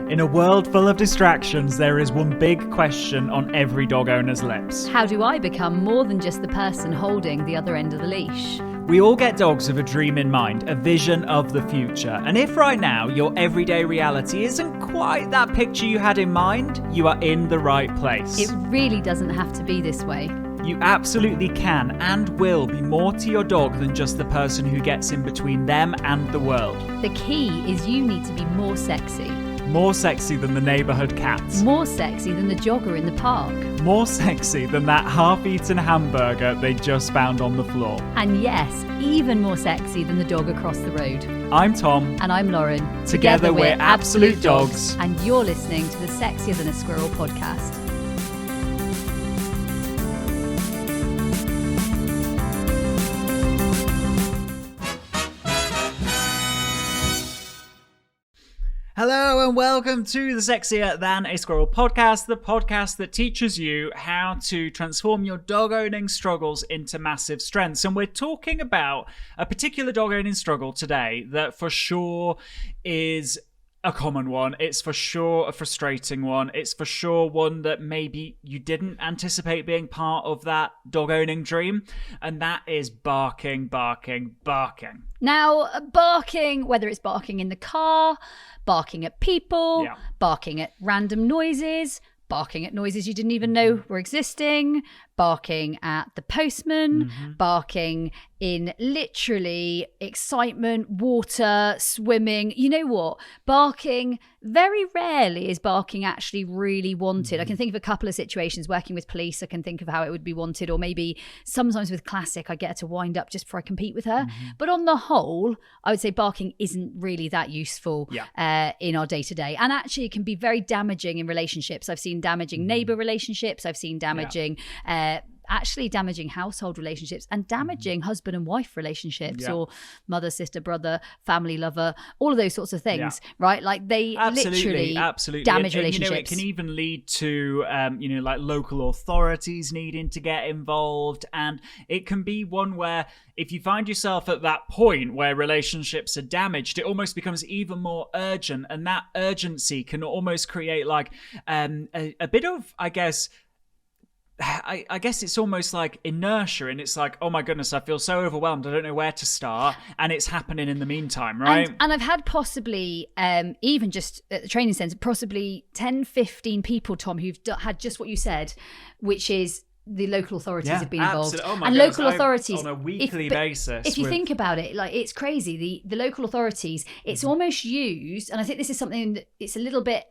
In a world full of distractions, there is one big question on every dog owner's lips. How do I become more than just the person holding the other end of the leash? We all get dogs with a dream in mind, a vision of the future. And if right now your everyday reality isn't quite that picture you had in mind, you are in the right place. It really doesn't have to be this way. You absolutely can and will be more to your dog than just the person who gets in between them and the world. The key is you need to be more sexy. More sexy than the neighbourhood cat. More sexy than the jogger in the park. More sexy than that half-eaten hamburger they just found on the floor. And yes, even more sexy than the dog across the road. I'm Tom. And I'm Lauren. Together we're Absolute Dogs. And you're listening to the Sexier Than a Squirrel podcast. Hello and welcome to the Sexier Than a Squirrel podcast, the podcast that teaches you how to transform your dog owning struggles into massive strengths. And we're talking about a particular dog owning struggle today that for sure is a common one. It's for sure a frustrating one. It's for sure one that maybe you didn't anticipate being part of that dog owning dream. And that is barking. Now, barking, whether it's barking in the car, barking at people, barking at random noises, barking at noises you didn't even know were existing, barking at the postman, barking in literally excitement, water, swimming. You know what? Barking, very rarely is barking actually really wanted. I can think of a couple of situations working with police. I can think of how it would be wanted, or maybe sometimes with Classic, I get her to wind up just before I compete with her. But on the whole, I would say barking isn't really that useful in our day-to-day. And actually, it can be very damaging in relationships. I've seen damaging neighbour relationships. I've seen damaging actually damaging household relationships and damaging husband and wife relationships or mother, sister, brother, family, lover, all of those sorts of things, right? Like they literally damage relationships. You know, it can even lead to, like local authorities needing to get involved. And it can be one where if you find yourself at that point where relationships are damaged, it almost becomes even more urgent. And that urgency can almost create like a bit of, I guess it's almost like inertia, and it's like, oh my goodness, I feel so overwhelmed, I don't know where to start, and it's happening in the meantime, right? And I've had possibly, even just at the training centre, possibly 10, 15 people, Tom, who've had just what you said, which is the local authorities have been involved. Oh my and goodness, local authorities on a weekly basis. If you think about it, like it's crazy. The local authorities, it's almost used, and I think this is something that it's a little bit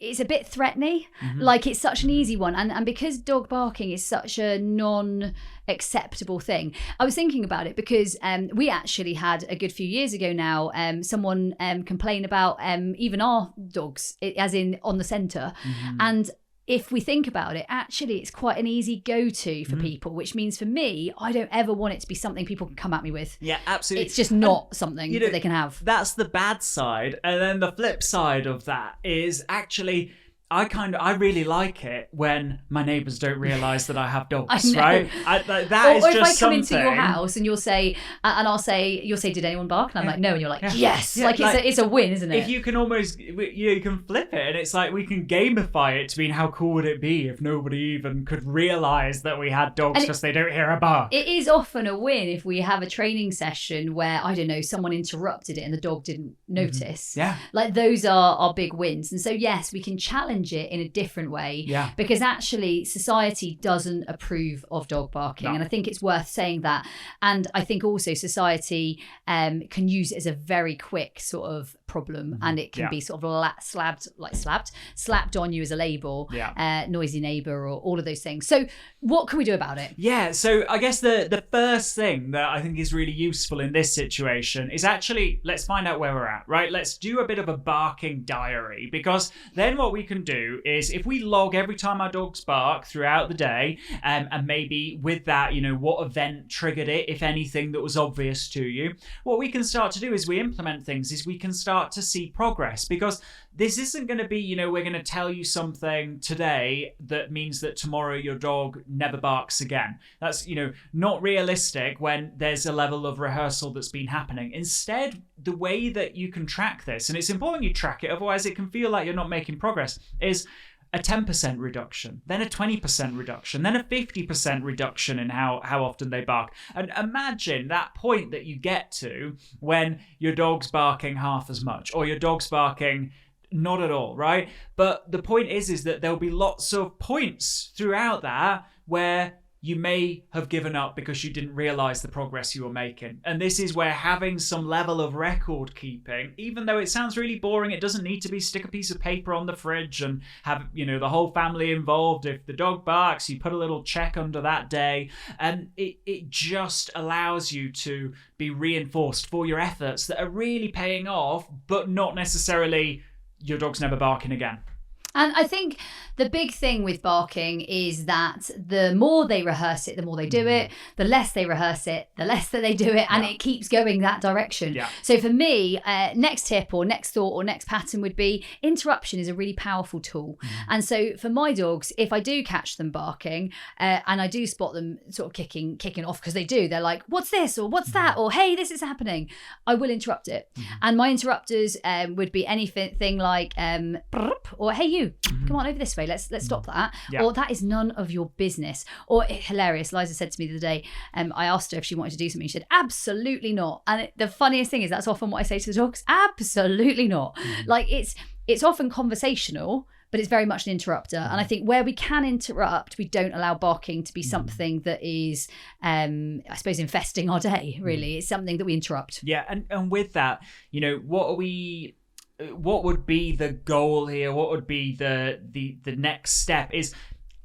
it's a bit threatening. Like it's such an easy one. And because dog barking is such a non-acceptable thing, I was thinking about it because we actually had a good few years ago now, someone complain about even our dogs, as in on the centre. And if we think about it, actually, it's quite an easy go-to for people, which means for me, I don't ever want it to be something people can come at me with. Yeah, absolutely. It's just not something that they can have. That's the bad side. And then the flip side of that is actually, I really like it when my neighbours don't realise that I have dogs, right? That is or if just I come something. into your house and you'll say, you'll say, did anyone bark? And I'm like, no. And you're like, yes. Like it's a win, isn't it? If you can almost, you can flip it, and it's like we can gamify it to mean how cool would it be if nobody even could realise that we had dogs because they don't hear a bark. It is often a win if we have a training session where, I don't know, someone interrupted it and the dog didn't notice. Yeah. Like those are our big wins. And so, yes, we can challenge it in a different way because actually society doesn't approve of dog barking, and I think it's worth saying that. And I think also society can use it as a very quick sort of problem, and it can be sort of slapped on you as a label, noisy neighbour, or all of those things. So what can we do about it? So I guess the first thing that I think is really useful in this situation is actually, let's find out where we're at, right? Let's do a bit of a barking diary, because then what we can do is if we log every time our dogs bark throughout the day, and maybe with that, what event triggered it, if anything that was obvious to you, what we can start to do is we implement things, is we can start to see progress, because this isn't going to be, we're going to tell you something today that means that tomorrow your dog never barks again. That's, not realistic when there's a level of rehearsal that's been happening. Instead, the way that you can track this, and it's important you track it, otherwise it can feel like you're not making progress, is a 10% reduction, then a 20% reduction, then a 50% reduction in how often they bark. And imagine that point that you get to when your dog's barking half as much, or your dog's barking not at all, right? But the point is that there'll be lots of points throughout that where you may have given up because you didn't realize the progress you were making. And this is where having some level of record keeping, even though it sounds really boring, it doesn't need to be stick a piece of paper on the fridge and have, the whole family involved. If the dog barks, you put a little check under that day. And it just allows you to be reinforced for your efforts that are really paying off, but not necessarily your dog's never barking again. And I think the big thing with barking is that the more they rehearse it, the more they do it. The less they rehearse it, the less that they do it. And it keeps going that direction. Yeah. So for me, next tip or next thought or next pattern would be interruption is a really powerful tool. And so for my dogs, if I do catch them barking and I do spot them sort of kicking off, because they do, they're like, what's this? Or what's that? Or hey, this is happening. I will interrupt it. And my interrupters would be anything like, or hey, you, come on over this way. Let's stop that. Yeah. Or that is none of your business. Or hilarious. Liza said to me the other day, I asked her if she wanted to do something. She said, absolutely not. And the funniest thing is that's often what I say to the dogs. Absolutely not. Like it's often conversational, but it's very much an interrupter. And I think where we can interrupt, we don't allow barking to be something that is, I suppose, infesting our day, really. It's something that we interrupt. Yeah. And with that, what would be the goal here? What would be the next step? Is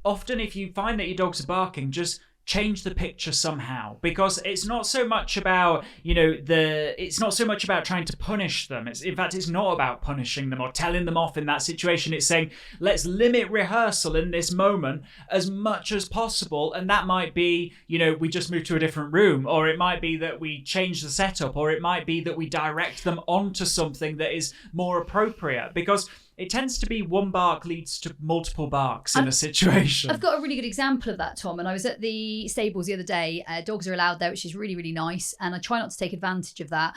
often if you find that your dogs are barking, just change the picture somehow, because it's not so much about it's not so much about trying to punish them. In fact it's not about punishing them or telling them off in that situation. It's saying, let's limit rehearsal in this moment as much as possible, and that might be we just move to a different room, or it might be that we change the setup, or it might be that we direct them onto something that is more appropriate, because it tends to be one bark leads to multiple barks in a situation. I've got a really good example of that, Tom. And I was at the stables the other day. Dogs are allowed there, which is really, really nice. And I try not to take advantage of that.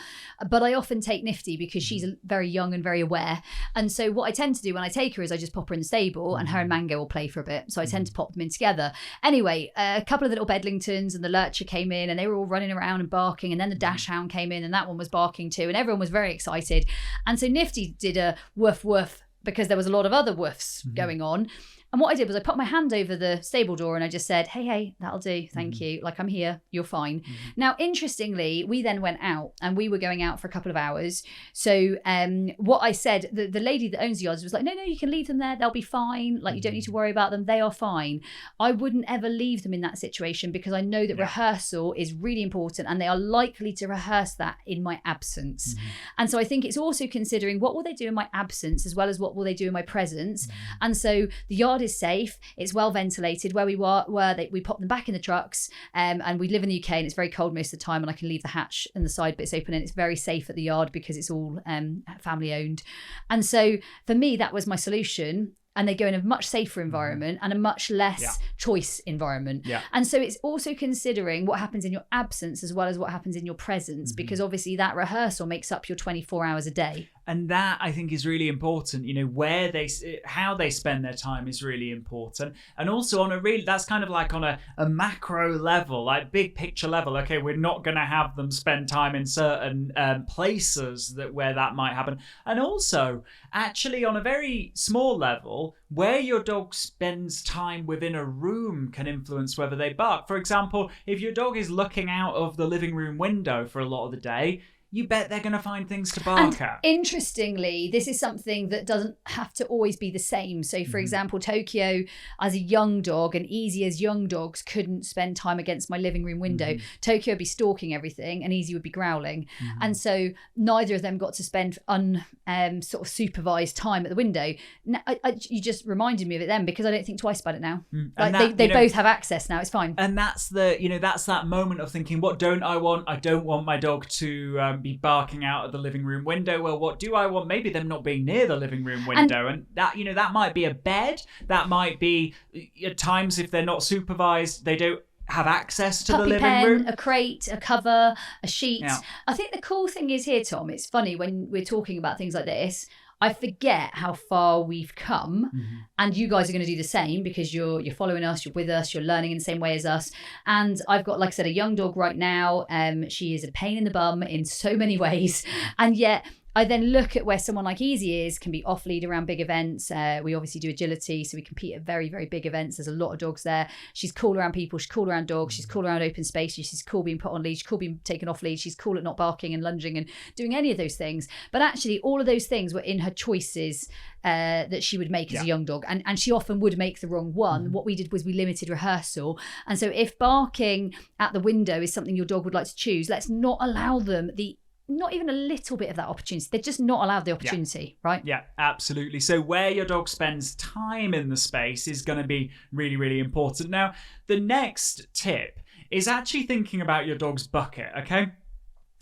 But I often take Nifty because she's very young and very aware. And so what I tend to do when I take her is I just pop her in the stable and her and Mango will play for a bit. So I tend to pop them in together. Anyway, a couple of little Bedlingtons and the Lurcher came in and they were all running around and barking. And then the Dachshund came in and that one was barking too. And everyone was very excited. And so Nifty did a woof woof, because there was a lot of other woofs going on. And what I did was I put my hand over the stable door and I just said, hey, that'll do. Thank you. Like, I'm here. You're fine. Now, interestingly, we then went out and we were going out for a couple of hours. So what I said, the lady that owns the yards was like, no, you can leave them there. They'll be fine. Like, you don't need to worry about them. They are fine. I wouldn't ever leave them in that situation because I know that rehearsal is really important and they are likely to rehearse that in my absence. And so I think it's also considering what will they do in my absence as well as what will they do in my presence. And so the yard is safe, it's well ventilated. Where we were we pop them back in the trucks, and we live in the UK and it's very cold most of the time, and I can leave the hatch and the side bits open and it's very safe at the yard because it's all family owned. And so for me that was my solution. And they go in a much safer environment and a much less choice environment. And so it's also considering what happens in your absence as well as what happens in your presence, because obviously that rehearsal makes up your 24 hours a day. And that, I think, is really important. How they spend their time is really important. And also that's kind of like on a macro level, like big picture level. Okay, we're not going to have them spend time in certain places where that might happen. And also, actually, on a very small level, where your dog spends time within a room can influence whether they bark. For example, if your dog is looking out of the living room window for a lot of the day, you bet they're going to find things to bark at. Interestingly, this is something that doesn't have to always be the same. So, for example, Tokyo, as a young dog, and Easy as young dogs couldn't spend time against my living room window. Tokyo would be stalking everything and Easy would be growling. And so neither of them got to spend sort of supervised time at the window. Now, you just reminded me of it then, because I don't think twice about it now. Like they both have access now. It's fine. And that's that's that moment of thinking, what don't I want? I don't want my dog to won't be barking out of the living room window. Well, what do I want? Maybe them not being near the living room window. And that, that might be a bed. That might be, at times, if they're not supervised, they don't have access to the living room. A crate, a cover, a sheet. Yeah. I think the cool thing is here, Tom, it's funny when we're talking about things like this, I forget how far we've come, and you guys are going to do the same because you're following us, you're with us, you're learning in the same way as us. And I've got, like I said, a young dog right now. She is a pain in the bum in so many ways, and yet I then look at where someone like Easy can be off lead around big events. We obviously do agility, so we compete at very, very big events. There's a lot of dogs there. She's cool around people. She's cool around dogs. She's cool around open space. She's cool being put on lead. She's cool being taken off lead. She's cool at not barking and lunging and doing any of those things. But actually, all of those things were in her choices that she would make as a young dog. And she often would make the wrong one. What we did was we limited rehearsal. And so if barking at the window is something your dog would like to choose, let's not allow them not even a little bit of that opportunity. They're just not allowed the opportunity, right? Yeah, absolutely. So where your dog spends time in the space is going to be really, really important. Now, the next tip is actually thinking about your dog's bucket, okay?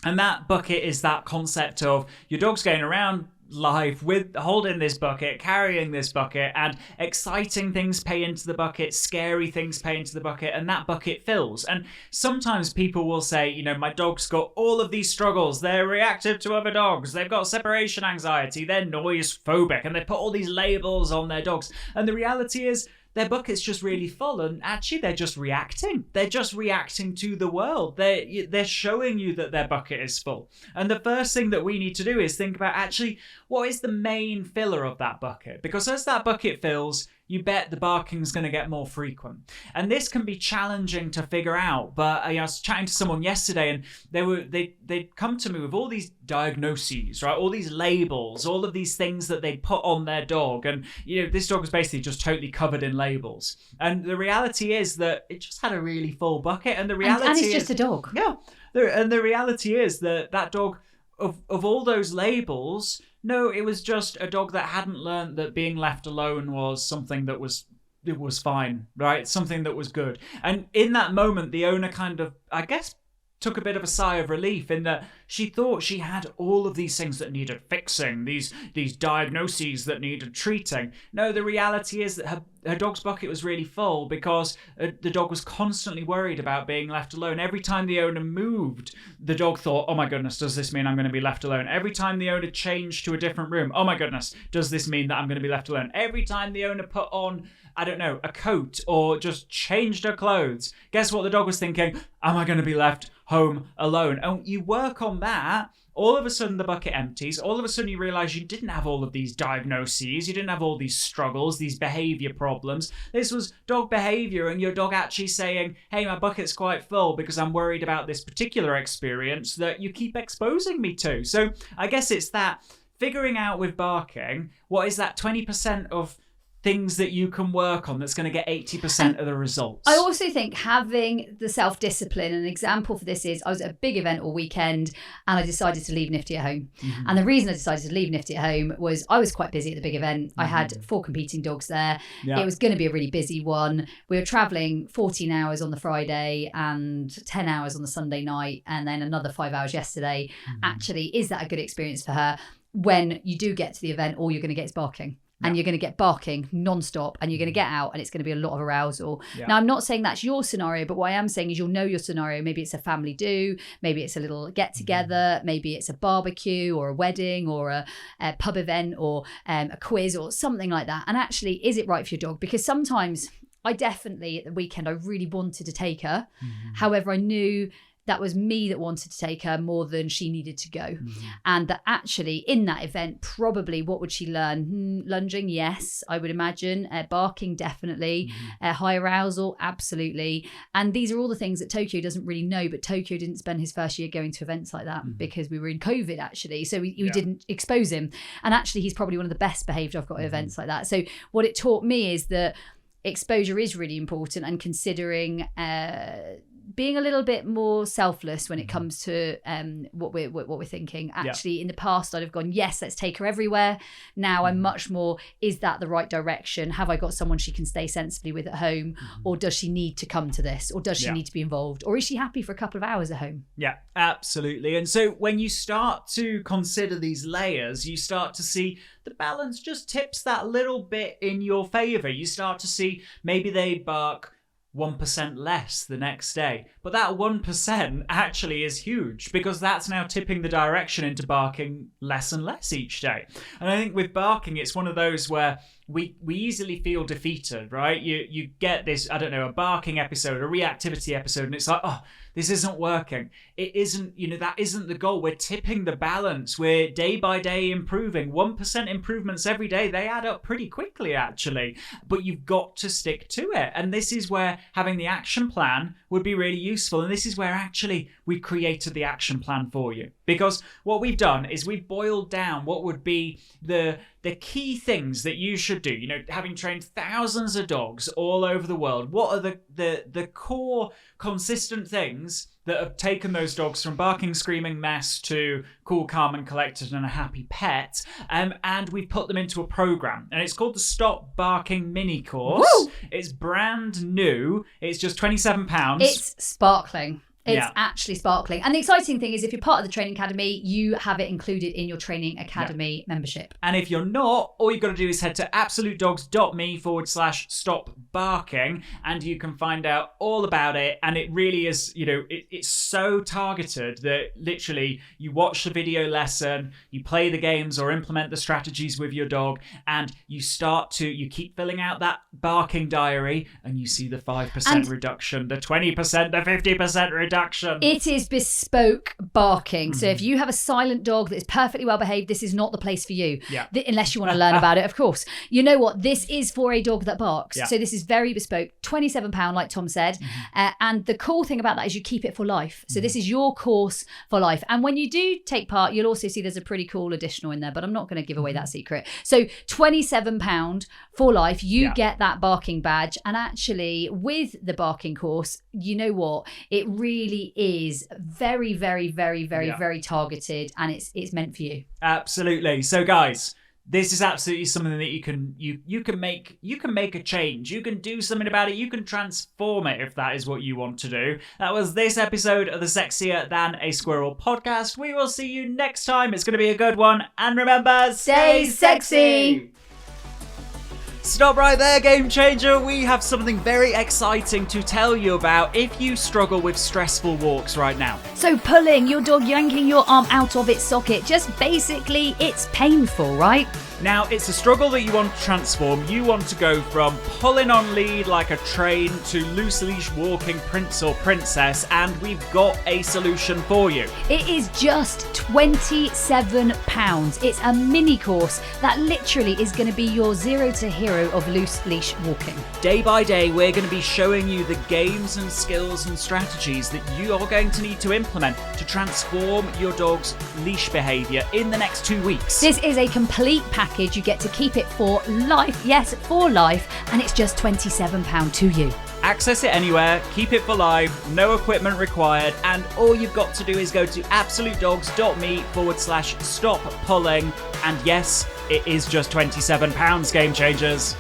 And that bucket is that concept of your dog's going around life with holding this bucket, carrying this bucket, and exciting things pay into the bucket, scary things pay into the bucket, and that bucket fills. And sometimes people will say, my dog's got all of these struggles, they're reactive to other dogs, they've got separation anxiety, they're noise phobic, and they put all these labels on their dogs. And the reality is their bucket's just really full, and actually they're just reacting. They're just reacting to the world. They're showing you that their bucket is full. And the first thing that we need to do is think about actually what is the main filler of that bucket? Because as that bucket fills, you bet the barking's going to get more frequent. And this can be challenging to figure out. But I was chatting to someone yesterday, and they'd come to me with all these diagnoses, right? All these labels, all of these things that they'd put on their dog. And, this dog was basically just totally covered in labels. And the reality is that it just had a really full bucket. And the reality and it's just a dog. Yeah. And the reality is that dog, of all those labels, no, it was just a dog that hadn't learned that being left alone was something that was fine, right? Something that was good. And in that moment, the owner kind of, I guess, took a bit of a sigh of relief in that she thought she had all of these things that needed fixing, these diagnoses that needed treating. No, the reality is that her dog's bucket was really full because the dog was constantly worried about being left alone. Every time the owner moved, the dog thought, oh my goodness, does this mean I'm going to be left alone? Every time the owner changed to a different room, oh my goodness, does this mean that I'm going to be left alone? Every time the owner put on, I don't know, a coat or just changed her clothes, guess what the dog was thinking? Am I going to be left home alone? And you work on that, all of a sudden the bucket empties. All of a sudden you realize you didn't have all of these diagnoses. You didn't have all these struggles, these behavior problems. This was dog behavior, and your dog actually saying, hey, my bucket's quite full because I'm worried about this particular experience that you keep exposing me to. So I guess it's that figuring out with barking, what is that 20% of things that you can work on that's going to get 80% of the results. I also think having the self-discipline, an example for this is I was at a big event all weekend and I decided to leave Nifty at home. Mm-hmm. And the reason I decided to leave Nifty at home was I was quite busy at the big event. Mm-hmm. I had 4 competing dogs there. Yeah. It was going to be a really busy one. We were traveling 14 hours on the Friday and 10 hours on the Sunday night and then another 5 hours yesterday. Mm-hmm. Actually, is that a good experience for her? When you do get to the event, all you're going to get is barking. And you're going to get barking non-stop and you're going to get out and it's going to be a lot of arousal. Yeah. Now, I'm not saying that's your scenario, but what I am saying is you'll know your scenario. Maybe it's a family do, maybe it's a little get-together, maybe it's a barbecue or a wedding or a pub event or a quiz or something like that. And actually, is it right for your dog? Because sometimes I definitely, at the weekend, I really wanted to take her. Mm-hmm. However, I knew that was me that wanted to take her more than she needed to go. Mm-hmm. And that actually in that event, probably what would she learn? Lunging, yes, I would imagine. Barking, definitely. Mm-hmm. High arousal, absolutely. And these are all the things that Tokyo doesn't really know, but Tokyo didn't spend his first year going to events like that because we were in COVID actually. So we didn't expose him. And actually he's probably one of the best behaved I've got at events like that. So what it taught me is that exposure is really important and considering being a little bit more selfless when it comes to what we're thinking. Actually, in the past, I'd have gone, yes, let's take her everywhere. Now I'm much more, is that the right direction? Have I got someone she can stay sensibly with at home? Or does she need to come to this? Or does she need to be involved? Or is she happy for a couple of hours at home? Yeah, absolutely. And so when you start to consider these layers, you start to see the balance just tips that little bit in your favour. You start to see maybe they bark 1% less the next day. But that 1% actually is huge, because that's now tipping the direction into barking less and less each day. And I think with barking, it's one of those where we easily feel defeated, right? You get this, I don't know, a barking episode, a reactivity episode, and it's like, oh, this isn't working. It isn't, that isn't the goal. We're tipping the balance. We're day by day improving. 1% improvements every day, they add up pretty quickly, actually. But you've got to stick to it. And this is where having the action plan would be really useful. And this is where actually we've created the action plan for you. Because what we've done is we've boiled down what would be the key things that you should do. Having trained thousands of dogs all over the world, what are the core consistent things that have taken those dogs from barking, screaming mess to cool, calm and collected and a happy pet, and we've put them into a program, and it's called the Stop Barking mini course. Woo! It's brand new. It's just £27. It's sparkling. It's actually sparkling. And the exciting thing is, if you're part of the Training Academy, you have it included in your Training Academy membership. And if you're not, all you've got to do is head to absolutedogs.me/stop barking, and you can find out all about it. And it really is, it's so targeted that literally you watch the video lesson, you play the games or implement the strategies with your dog, and you keep filling out that barking diary, and you see the 5% reduction, the 20%, the 50% reduction. It is bespoke barking. So if you have a silent dog that is perfectly well behaved, this is not the place for you. Unless you want to learn about it, of course. You know what? This is for a dog that barks. So this is very bespoke. £27, like Tom said. And the cool thing about that is you keep it for life. So this is your course for life. And when you do take part, you'll also see there's a pretty cool additional in there, but I'm not going to give away that secret. So £27 for life, you get that barking badge. And actually, with the barking course, you know what? It really is very, very, very, very, very targeted, and it's meant for you. Absolutely. So guys, this is absolutely something that you can make a change. You can do something about it. You can transform it if that is what you want to do. That was this episode of the Sexier Than a Squirrel podcast. We will see you next time. It's going to be a good one. And remember, stay sexy. Stop right there, game changer. We have something very exciting to tell you about if you struggle with stressful walks right now. So pulling your dog, yanking your arm out of its socket, just basically it's painful, right? Now, it's a struggle that you want to transform. You want to go from pulling on lead like a train to loose leash walking prince or princess, and we've got a solution for you. It is just £27. It's a mini course that literally is going to be your zero to hero of loose leash walking. Day by day, we're going to be showing you the games and skills and strategies that you are going to need to implement to transform your dog's leash behaviour in the next 2 weeks. This is a complete package. You get to keep it for life. Yes, for life. And it's just £27 to you. Access it anywhere, keep it for life, no equipment required, and all you've got to do is go to absolutedogs.me/stop pulling. And yes, it is just £27, game changers.